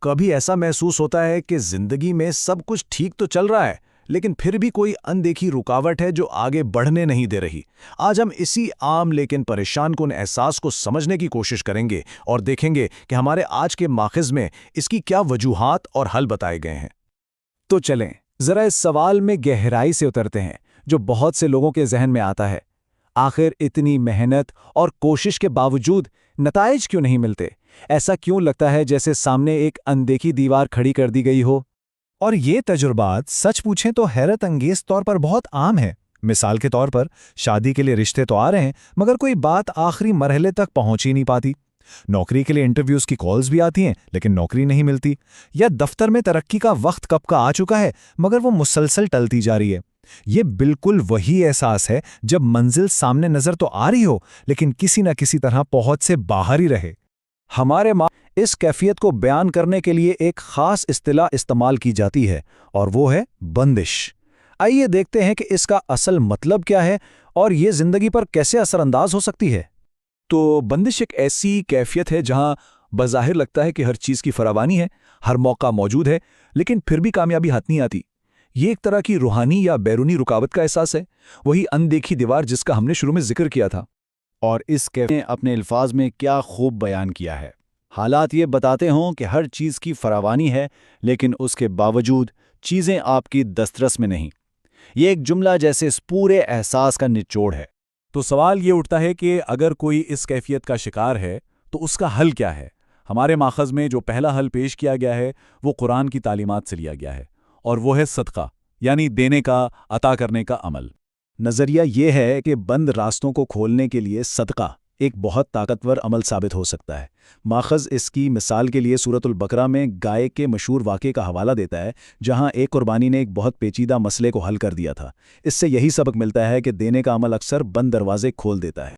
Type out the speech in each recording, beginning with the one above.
کبھی ایسا محسوس ہوتا ہے کہ زندگی میں سب کچھ ٹھیک تو چل رہا ہے، لیکن پھر بھی کوئی اندیکھی رکاوٹ ہے جو آگے بڑھنے نہیں دے رہی۔ آج ہم اسی عام لیکن پریشان کن احساس کو سمجھنے کی کوشش کریں گے اور دیکھیں گے کہ ہمارے آج کے ماخذ میں اس کی کیا وجوہات اور حل بتائے گئے ہیں۔ تو چلیں ذرا اس سوال میں گہرائی سے اترتے ہیں جو بہت سے لوگوں کے ذہن میں آتا ہے۔ آخر اتنی محنت اور کوشش کے باوجود نتائج کیوں نہیں ملتے؟ ایسا کیوں لگتا ہے جیسے سامنے ایک اندیکھی دیوار کھڑی کر دی گئی ہو؟ اور یہ تجربات سچ پوچھیں تو حیرت انگیز طور پر بہت عام ہے۔ مثال کے طور پر شادی کے لیے رشتے تو آ رہے ہیں مگر کوئی بات آخری مرحلے تک پہنچ ہی نہیں پاتی۔ نوکری کے لیے انٹرویوز کی کالز بھی آتی ہیں لیکن نوکری نہیں ملتی، یا دفتر میں ترقی کا وقت کب کا آ چکا ہے مگر وہ مسلسل ٹلتی جا رہی ہے۔ یہ بالکل وہی احساس ہے جب منزل سامنے نظر تو آ رہی ہو لیکن کسی نہ کسی طرح پہنچ سے باہر ہی رہے۔ ہمارے اس کیفیت کو بیان کرنے کے لیے ایک خاص اصطلاح استعمال کی جاتی ہے اور وہ ہے بندش۔ آئیے دیکھتے ہیں کہ اس کا اصل مطلب کیا ہے اور یہ زندگی پر کیسے اثر انداز ہو سکتی ہے۔ تو بندش ایک ایسی کیفیت ہے جہاں بظاہر لگتا ہے کہ ہر چیز کی فراوانی ہے، ہر موقع موجود ہے، لیکن پھر بھی کامیابی ہاتھ نہیں آتی۔ یہ ایک طرح کی روحانی یا بیرونی رکاوٹ کا احساس ہے، وہی اندیکھی دیوار جس کا ہم نے شروع میں ذکر کیا تھا۔ اور اس کیفیت نے اپنے الفاظ میں کیا خوب بیان کیا ہے۔ حالات یہ بتاتے ہوں کہ ہر چیز کی فراوانی ہے لیکن اس کے باوجود چیزیں آپ کی دسترس میں نہیں۔ یہ ایک جملہ جیسے اس پورے احساس کا نچوڑ ہے۔ تو سوال یہ اٹھتا ہے کہ اگر کوئی اس کیفیت کا شکار ہے تو اس کا حل کیا ہے؟ ہمارے ماخذ میں جو پہلا حل پیش کیا گیا ہے وہ قرآن کی تعلیمات سے لیا گیا ہے، اور وہ ہے صدقہ، یعنی دینے کا، عطا کرنے کا عمل۔ نظریہ یہ ہے کہ بند راستوں کو کھولنے کے لیے صدقہ ایک بہت طاقتور عمل ثابت ہو سکتا ہے۔ ماخذ اس کی مثال کے لیے سورۃ البقرہ میں گائے کے مشہور واقعے کا حوالہ دیتا ہے جہاں ایک قربانی نے ایک بہت پیچیدہ مسئلے کو حل کر دیا تھا۔ اس سے یہی سبق ملتا ہے کہ دینے کا عمل اکثر بند دروازے کھول دیتا ہے۔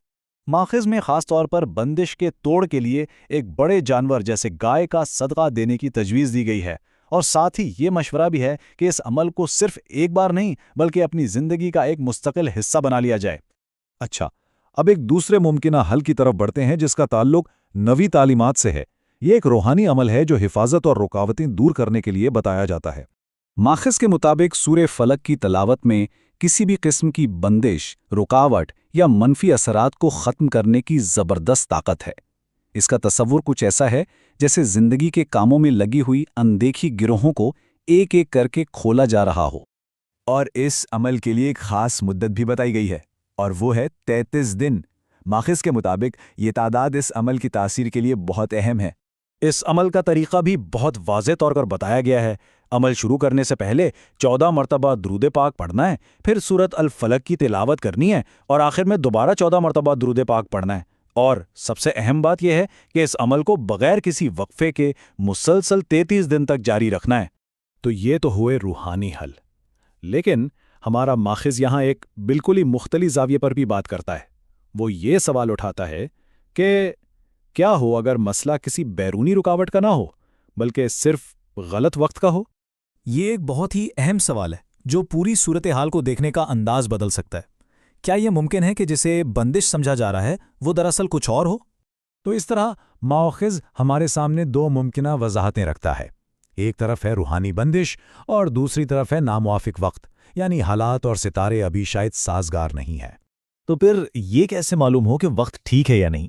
ماخذ میں خاص طور پر بندش کے توڑ کے لیے ایک بڑے جانور جیسے گائے کا صدقہ دینے کی تجویز دی گئی ہے، اور ساتھ ہی یہ مشورہ بھی ہے کہ اس عمل کو صرف ایک بار نہیں بلکہ اپنی زندگی کا ایک مستقل حصہ بنا لیا جائے۔ اچھا، اب ایک دوسرے ممکنہ حل کی طرف بڑھتے ہیں جس کا تعلق نوی تعلیمات سے ہے۔ یہ ایک روحانی عمل ہے جو حفاظت اور رکاوٹیں دور کرنے کے لیے بتایا جاتا ہے۔ ماخذ کے مطابق سورہ فلق کی تلاوت میں کسی بھی قسم کی بندش، رکاوٹ یا منفی اثرات کو ختم کرنے کی زبردست طاقت ہے۔ اس کا تصور کچھ ایسا ہے جیسے زندگی کے کاموں میں لگی ہوئی اندیکھی گروہوں کو ایک ایک کر کے کھولا جا رہا ہو۔ اور اس عمل کے لیے ایک خاص مدت بھی بتائی گئی ہے، اور وہ ہے 33 دن۔ ماخذ کے مطابق یہ تعداد اس عمل کی تاثیر کے لیے بہت اہم ہے۔ اس عمل کا طریقہ بھی بہت واضح طور پر بتایا گیا ہے۔ عمل شروع کرنے سے پہلے 14 مرتبہ درود پاک پڑھنا ہے، پھر سورۃ الفلق کی تلاوت کرنی ہے اور آخر میں دوبارہ 14 مرتبہ درود پاک پڑھنا ہے۔ اور سب سے اہم بات یہ ہے کہ اس عمل کو بغیر کسی وقفے کے مسلسل 33 دن تک جاری رکھنا ہے۔ تو یہ تو ہوئے روحانی حل، لیکن ہمارا ماخذ یہاں ایک بالکل ہی مختلف زاویے پر بھی بات کرتا ہے۔ وہ یہ سوال اٹھاتا ہے کہ کیا ہو اگر مسئلہ کسی بیرونی رکاوٹ کا نہ ہو بلکہ صرف غلط وقت کا ہو؟ یہ ایک بہت ہی اہم سوال ہے جو پوری صورتحال کو دیکھنے کا انداز بدل سکتا ہے۔ کیا یہ ممکن ہے کہ جسے بندش سمجھا جا رہا ہے وہ دراصل کچھ اور ہو؟ تو اس طرح ماخذ ہمارے سامنے دو ممکنہ وضاحتیں رکھتا ہے۔ ایک طرف ہے روحانی بندش اور دوسری طرف ہے ناموافق وقت، یعنی حالات اور ستارے ابھی شاید سازگار نہیں ہے۔ تو پھر یہ کیسے معلوم ہو کہ وقت ٹھیک ہے یا نہیں؟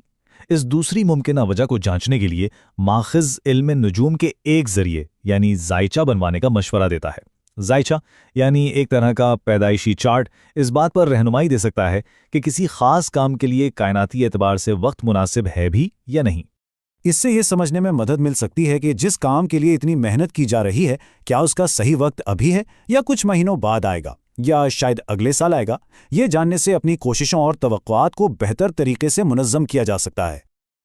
اس دوسری ممکنہ وجہ کو جانچنے کے لیے ماخذ علم نجوم کے ایک ذریعے یعنی زائچہ بنوانے کا مشورہ دیتا ہے۔ زائچہ یعنی ایک طرح کا پیدائشی چارٹ اس بات پر رہنمائی دے سکتا ہے کہ کسی خاص کام کے لیے کائناتی اعتبار سے وقت مناسب ہے بھی یا نہیں۔ اس سے یہ سمجھنے میں مدد مل سکتی ہے کہ جس کام کے لیے اتنی محنت کی جا رہی ہے کیا اس کا صحیح وقت ابھی ہے یا کچھ مہینوں بعد آئے گا یا شاید اگلے سال آئے گا۔ یہ جاننے سے اپنی کوششوں اور توقعات کو بہتر طریقے سے منظم کیا جا سکتا ہے۔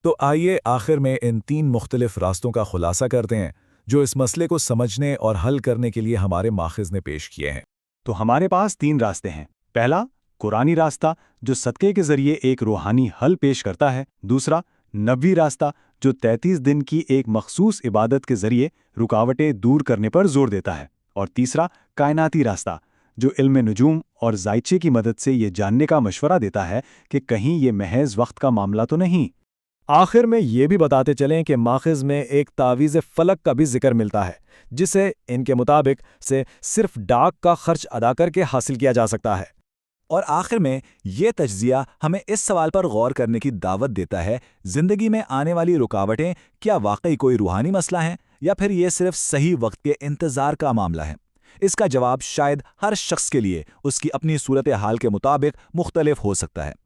تو آئیے آخر میں ان 3 مختلف راستوں کا خلاصہ کرتے ہیں جو اس مسئلے کو سمجھنے اور حل کرنے کے لیے ہمارے ماخذ نے پیش کیے ہیں۔ تو ہمارے پاس 3 راستے ہیں۔ پہلا، قرآنی راستہ جو صدقے کے ذریعے ایک روحانی حل پیش کرتا ہے۔ دوسرا، نبوی راستہ جو 33 دن کی ایک مخصوص عبادت کے ذریعے رکاوٹیں دور کرنے پر زور دیتا ہے۔ اور تیسرا، کائناتی راستہ جو علم نجوم اور زائچے کی مدد سے یہ جاننے کا مشورہ دیتا ہے کہ کہیں یہ محض وقت کا معاملہ تو نہیں۔ آخر میں یہ بھی بتاتے چلیں کہ ماخذ میں ایک تعویذ فلک کا بھی ذکر ملتا ہے، جسے ان کے مطابق سے صرف ڈاک کا خرچ ادا کر کے حاصل کیا جا سکتا ہے۔ اور آخر میں یہ تجزیہ ہمیں اس سوال پر غور کرنے کی دعوت دیتا ہے، زندگی میں آنے والی رکاوٹیں کیا واقعی کوئی روحانی مسئلہ ہیں یا پھر یہ صرف صحیح وقت کے انتظار کا معاملہ ہے؟ اس کا جواب شاید ہر شخص کے لیے اس کی اپنی صورتحال کے مطابق مختلف ہو سکتا ہے۔